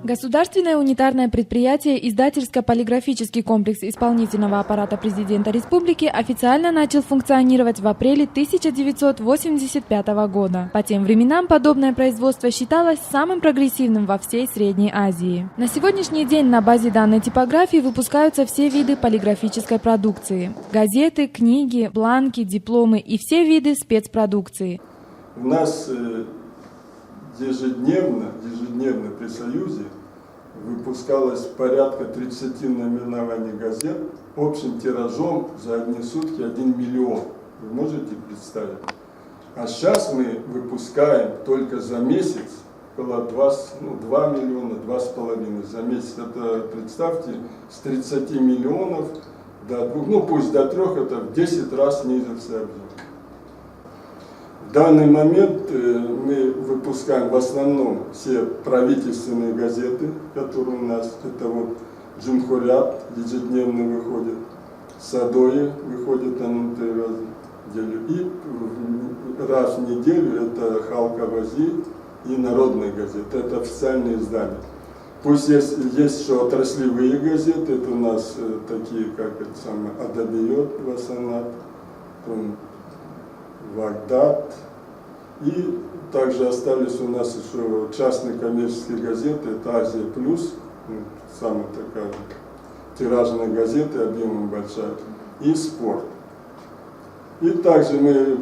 Государственное унитарное предприятие «Издательско-полиграфический комплекс исполнительного аппарата президента республики» официально начал функционировать в апреле 1985 года. По тем временам подобное производство считалось самым прогрессивным во всей Средней Азии. На сегодняшний день на базе данной типографии выпускаются все виды полиграфической продукции – газеты, книги, бланки, дипломы и все виды спецпродукции. У нас ежедневно при Союзе выпускалось порядка 30 наименований газет общим тиражом за одни сутки 1 миллион. Вы можете представить? А сейчас мы выпускаем только за месяц около 2 миллиона, 2,5 за месяц. Это, представьте, с 30 миллионов до 2, пусть до 3, это в 10 раз снизился объем. В данный момент мы выпускаем в основном все правительственные газеты, которые у нас, это вот Джумхурят ежедневно выходит, Садои выходит на 3 раза в неделю, и раз в неделю это Халка-Вази и народные газеты, это официальные издания. Пусть есть еще отраслевые газеты, это у нас такие, как это самое, Адабиот, Васанат, Вагдад. И также остались у нас еще частные коммерческие газеты, это Азия Плюс, самая такая тиражная газета, объемом большая, и Спорт. И также мы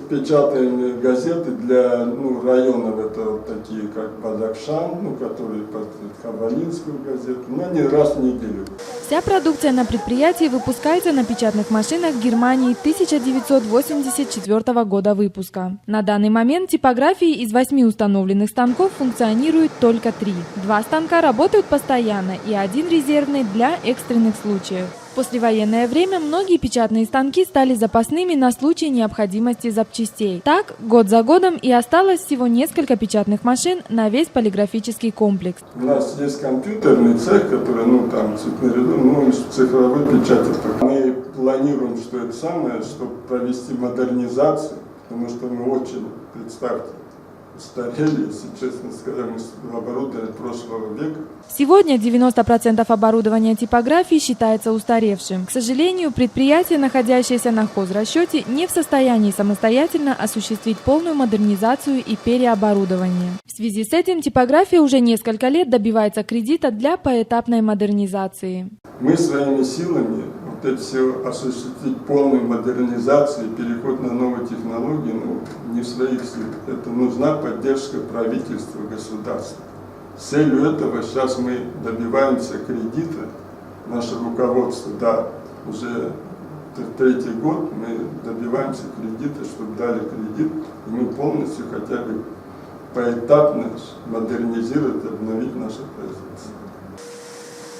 печатаем газеты для районов, это вот такие как Бадахшан, которые под Хабалинскую газету, но они раз в неделю. Вся продукция на предприятии выпускается на печатных машинах Германии 1984 года выпуска. На данный момент типографии из 8 установленных станков функционирует только 3. 2 станка работают постоянно и 1 резервный для экстренных случаев. В послевоенное время многие печатные станки стали запасными на случай необходимости запчастей. Так, год за годом и осталось всего несколько печатных машин на весь полиграфический комплекс. У нас есть компьютерный цех, который, там чуть наряду, цифровой печати. Мы планируем, что это самое, чтобы провести модернизацию, потому что мы очень, представьте, устарели, если честно сказать, мы оборудование прошлого века. Сегодня 90% оборудования типографии считается устаревшим. К сожалению, предприятие, находящееся на хозрасчете, не в состоянии самостоятельно осуществить полную модернизацию и переоборудование. В связи с этим типография уже несколько лет добивается кредита для поэтапной модернизации. Мы своими силами это все осуществить полную модернизацию, переход на новые технологии, не в своих силах. Это нужна поддержка правительства, государства. С целью этого сейчас мы добиваемся кредита, наше руководство, уже 3-й год мы добиваемся кредита, чтобы дали кредит, и мы полностью хотя бы поэтапно модернизировать, обновить наше производство.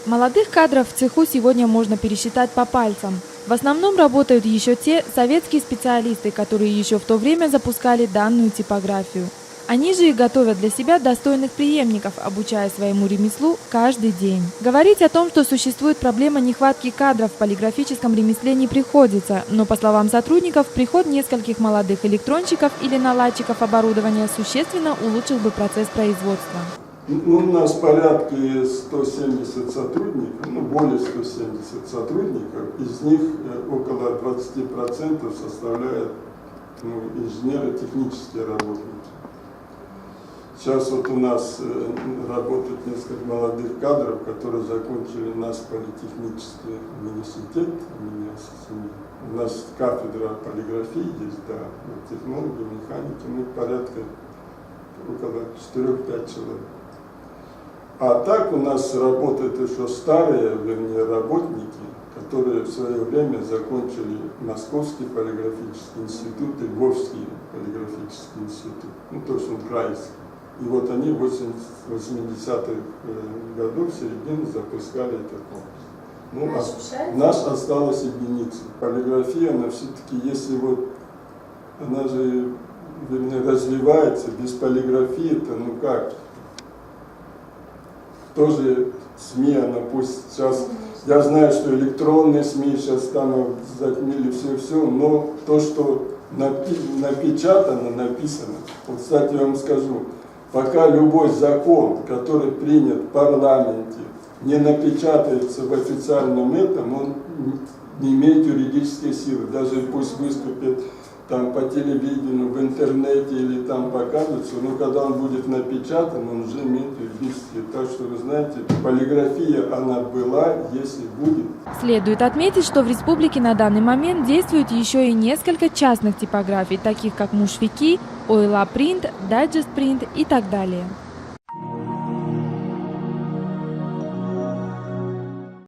Молодых кадров в цеху сегодня можно пересчитать по пальцам. В основном работают еще те советские специалисты, которые еще в то время запускали данную типографию. Они же и готовят для себя достойных преемников, обучая своему ремеслу каждый день. Говорить о том, что существует проблема нехватки кадров в полиграфическом ремесле, не приходится, но, по словам сотрудников, приход нескольких молодых электронщиков или наладчиков оборудования существенно улучшил бы процесс производства. У нас порядка 170 сотрудников, более 170 сотрудников, из них около 20% составляют инженеры-технические работники. Сейчас вот у нас работают несколько молодых кадров, которые закончили наш политехнический университет. У нас кафедра полиграфии есть, технологии, механики, порядка около 4-5 человек. А так у нас работают еще старые, работники, которые в свое время закончили Московский полиграфический институт и Львовский полиграфический институт, точно украинский. И вот они в 80-х годах, в середине, запускали этот комплекс. Нас осталась единица. Полиграфия, она все-таки, если она же, развивается, без полиграфии-то, как? Тоже СМИ, она пусть сейчас, я знаю, что электронные СМИ сейчас там затмили все, но то, что напечатано, написано. Вот, кстати, я вам скажу, Пока любой закон, который принят в парламенте, не напечатается в официальном этом, он не имеет юридической силы. Даже пусть выступит там по телевидению, в интернете или там покажется, но когда он будет напечатан, он уже имеет юридические. Так что вы знаете, полиграфия она была, если будет. Следует отметить, что в республике на данный момент действует еще и несколько частных типографий, таких как Мушфики, Ойла Принт, Дайджест Принт и так далее.